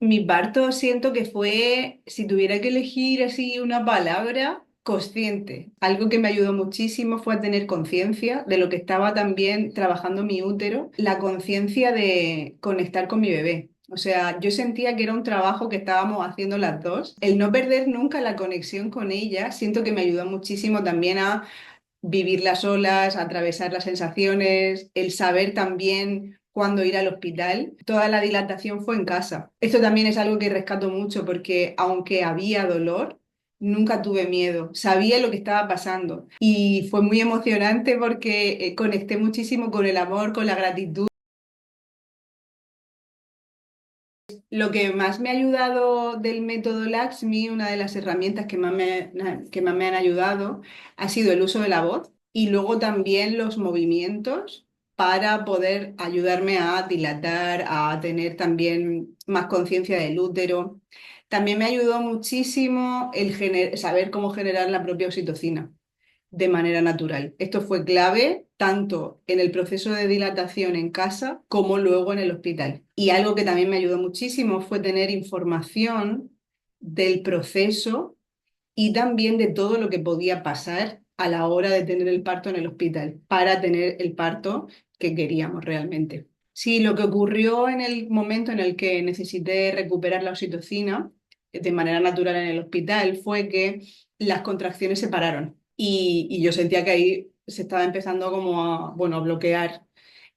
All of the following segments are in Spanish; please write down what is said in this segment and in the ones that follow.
Mi parto siento que fue, si tuviera que elegir así una palabra, consciente. Algo que me ayudó muchísimo fue a tener conciencia de lo que estaba también trabajando mi útero, la conciencia de conectar con mi bebé. O sea, yo sentía que era un trabajo que estábamos haciendo las dos. El no perder nunca la conexión con ella, siento que me ayudó muchísimo también a vivir las olas, atravesar las sensaciones, el saber también cuándo ir al hospital. Toda la dilatación fue en casa. Esto también es algo que rescato mucho porque aunque había dolor, nunca tuve miedo. Sabía lo que estaba pasando y fue muy emocionante porque conecté muchísimo con el amor, con la gratitud. Lo que más me ha ayudado del método Laxmi, una de las herramientas que más me han ayudado, ha sido el uso de la voz y luego también los movimientos para poder ayudarme a dilatar, a tener también más conciencia del útero. También me ayudó muchísimo saber cómo generar la propia oxitocina de manera natural. Esto fue clave tanto en el proceso de dilatación en casa como luego en el hospital. Y algo que también me ayudó muchísimo fue tener información del proceso y también de todo lo que podía pasar a la hora de tener el parto en el hospital para tener el parto que queríamos realmente. Sí, lo que ocurrió en el momento en el que necesité recuperar la oxitocina de manera natural en el hospital fue que las contracciones se pararon y yo sentía que ahí se estaba empezando como a, bueno, a bloquear.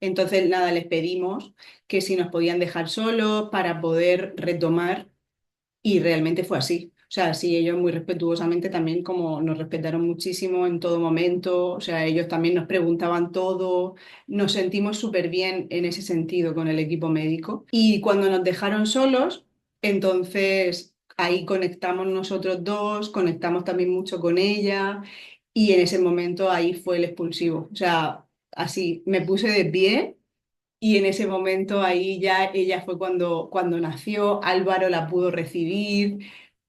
Entonces, nada, les pedimos que si nos podían dejar solos para poder retomar y realmente fue así. O sea, sí, ellos muy respetuosamente también como nos respetaron muchísimo en todo momento, o sea, ellos también nos preguntaban todo, nos sentimos súper bien en ese sentido con el equipo médico. Y cuando nos dejaron solos, entonces ahí conectamos nosotros dos, conectamos también mucho con ella y en ese momento ahí fue el expulsivo. O sea, así, me puse de pie y en ese momento ahí ya ella fue cuando nació, Álvaro la pudo recibir,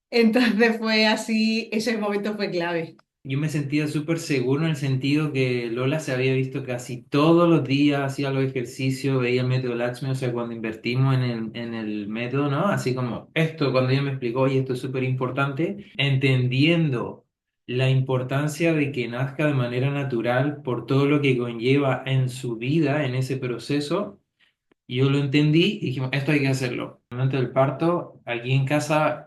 entonces fue así, ese momento fue clave. Yo me sentía súper seguro en el sentido que Lola se había visto casi todos los días, hacía los ejercicios, veía el método Lakshmi, o sea, cuando invertimos en el método, ¿no? Así como esto, cuando ella me explicó, oye, esto es súper importante, entendiendo la importancia de que nazca de manera natural por todo lo que conlleva en su vida, en ese proceso, yo lo entendí y dijimos, esto hay que hacerlo. En el momento del parto, aquí en casa,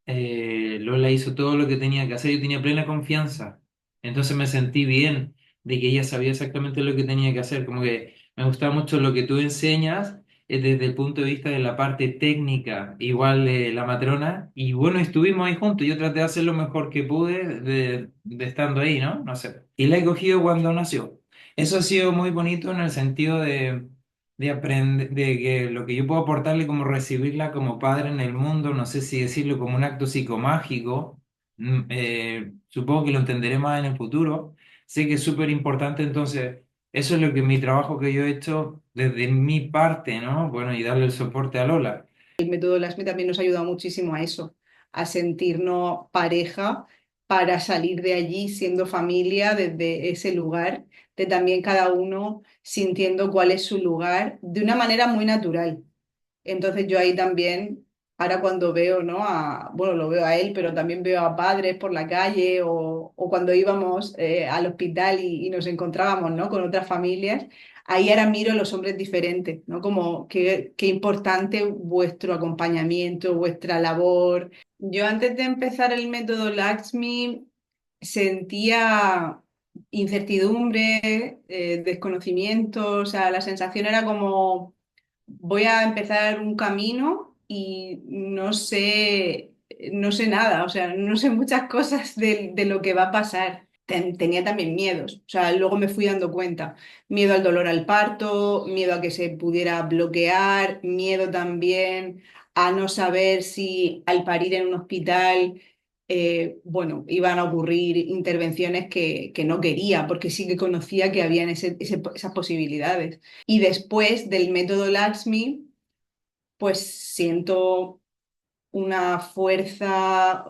Lola hizo todo lo que tenía que hacer. Yo tenía plena confianza. Entonces me sentí bien de que ella sabía exactamente lo que tenía que hacer. Como que me gustaba mucho lo que tú enseñas desde el punto de vista de la parte técnica, igual la matrona. Y bueno, estuvimos ahí juntos. Yo traté de hacer lo mejor que pude de estando ahí, ¿no? No sé. Y la he cogido cuando nació. Eso ha sido muy bonito en el sentido de aprender, de que lo que yo puedo aportarle como recibirla como padre en el mundo, no sé si decirlo como un acto psicomágico, supongo que lo entenderé más en el futuro, sé que es súper importante, entonces eso es lo que mi trabajo que yo he hecho desde mi parte, ¿no? Bueno, y darle el soporte a Lola. El método LASME también nos ha ayudado muchísimo a eso, a sentirnos pareja para salir de allí siendo familia desde ese lugar, de también cada uno sintiendo cuál es su lugar de una manera muy natural. Entonces yo ahí también, ahora cuando veo, ¿no? Bueno, lo veo a él, pero también veo a padres por la calle o cuando íbamos al hospital y nos encontrábamos, ¿no? Con otras familias, ahí ahora miro a los hombres diferentes, ¿no? Como qué importante vuestro acompañamiento, vuestra labor. Yo antes de empezar el método Laxmi sentía incertidumbre, desconocimiento, o sea, la sensación era como voy a empezar un camino y no sé nada, o sea, no sé muchas cosas de lo que va a pasar. Tenía también miedos, o sea, luego me fui dando cuenta. Miedo al dolor al parto, miedo a que se pudiera bloquear, miedo también a no saber si al parir en un hospital, bueno, iban a ocurrir intervenciones que no quería, porque sí que conocía que habían esas posibilidades. Y después del método Laxmi, pues siento una fuerza,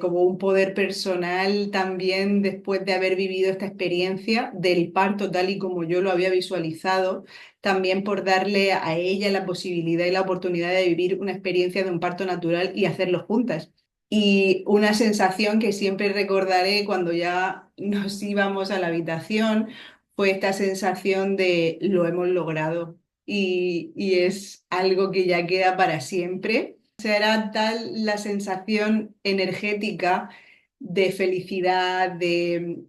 como un poder personal también después de haber vivido esta experiencia del parto tal y como yo lo había visualizado, también por darle a ella la posibilidad y la oportunidad de vivir una experiencia de un parto natural y hacerlo juntas. Y una sensación que siempre recordaré cuando ya nos íbamos a la habitación fue esta sensación de lo hemos logrado y es algo que ya queda para siempre. O sea, era tal la sensación energética de felicidad, de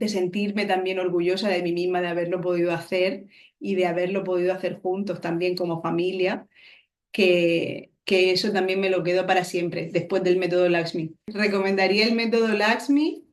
sentirme también orgullosa de mí misma de haberlo podido hacer y de haberlo podido hacer juntos también como familia, que eso también me lo quedo para siempre después del método Lakshmi. Recomendaría el método Lakshmi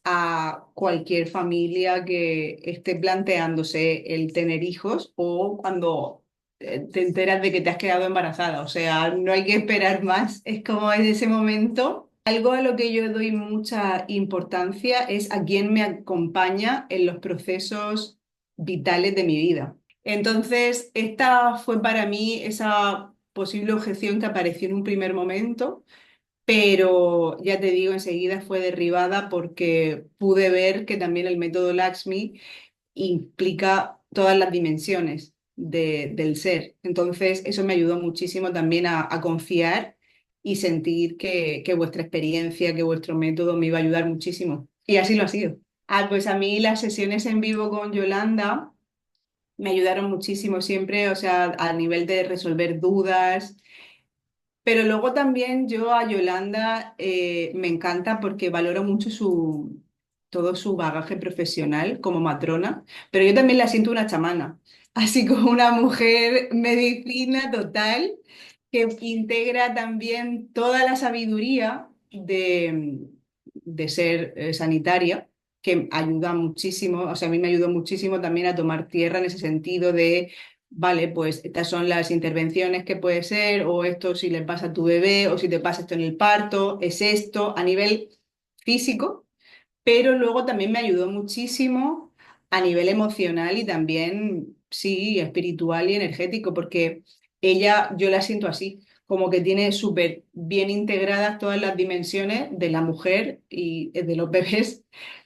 a cualquier familia que esté planteándose el tener hijos o cuando te enteras de que te has quedado embarazada. O sea, no hay que esperar más. Es como en ese momento. Algo a lo que yo doy mucha importancia es a quién me acompaña en los procesos vitales de mi vida. Entonces, esta fue para mí esa posible objeción que apareció en un primer momento, pero ya te digo, enseguida fue derribada porque pude ver que también el método Lakshmi implica todas las dimensiones del ser. Entonces, eso me ayudó muchísimo también a confiar y sentir que vuestra experiencia, que vuestro método me iba a ayudar muchísimo. Y así lo ha sido. Ah, pues a mí las sesiones en vivo con Yolanda me ayudaron muchísimo siempre, o sea, a nivel de resolver dudas, pero luego también yo a Yolanda me encanta porque valoro mucho todo su bagaje profesional como matrona, pero yo también la siento una chamana, así como una mujer medicina total que integra también toda la sabiduría de ser sanitaria, que ayuda muchísimo, o sea, a mí me ayudó muchísimo también a tomar tierra en ese sentido de vale, pues estas son las intervenciones que puede ser, o esto si le pasa a tu bebé, o si te pasa esto en el parto, es esto a nivel físico, pero luego también me ayudó muchísimo a nivel emocional y también, sí, espiritual y energético, porque ella, yo la siento así, como que tiene súper bien integradas todas las dimensiones de la mujer y de los bebés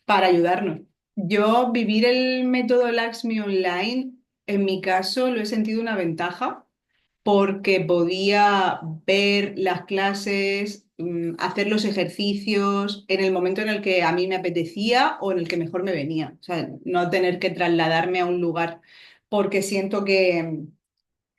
para ayudarnos. Yo vivir el método Laxmi online, en mi caso, lo he sentido una ventaja porque podía ver las clases, hacer los ejercicios en el momento en el que a mí me apetecía o en el que mejor me venía. O sea, no tener que trasladarme a un lugar, porque siento que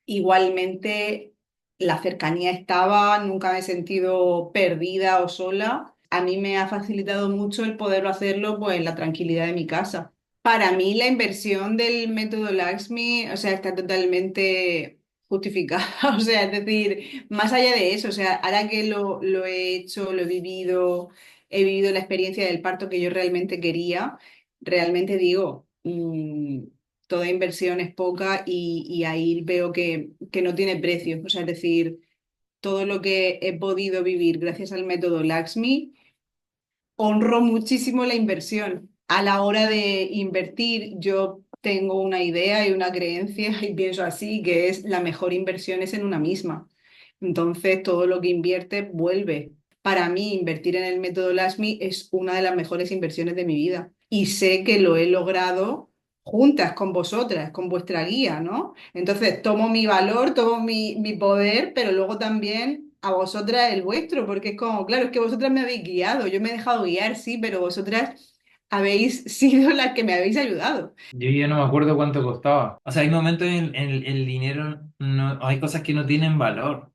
igualmente la cercanía estaba, nunca me he sentido perdida o sola. A mí me ha facilitado mucho el poder hacerlo pues, en la tranquilidad de mi casa. Para mí la inversión del método Laxmi, o sea, está totalmente justificada. O sea, es decir, más allá de eso, o sea, ahora que lo he hecho, lo he vivido la experiencia del parto que yo realmente quería, realmente digo, toda inversión es poca y ahí veo que no tiene precio. O sea, es decir, todo lo que he podido vivir gracias al método Laxmi honro muchísimo la inversión. A la hora de invertir, yo tengo una idea y una creencia y pienso así, que es la mejor inversión es en una misma. Entonces, todo lo que invierte vuelve. Para mí, invertir en el método LASMI es una de las mejores inversiones de mi vida. Y sé que lo he logrado juntas con vosotras, con vuestra guía, ¿no? Entonces, tomo mi valor, tomo mi poder, pero luego también a vosotras el vuestro, porque es como, claro, es que vosotras me habéis guiado, yo me he dejado guiar, sí, pero vosotras habéis sido las que me habéis ayudado. Yo ya no me acuerdo cuánto costaba. O sea, hay momentos en el dinero, no, hay cosas que no tienen valor.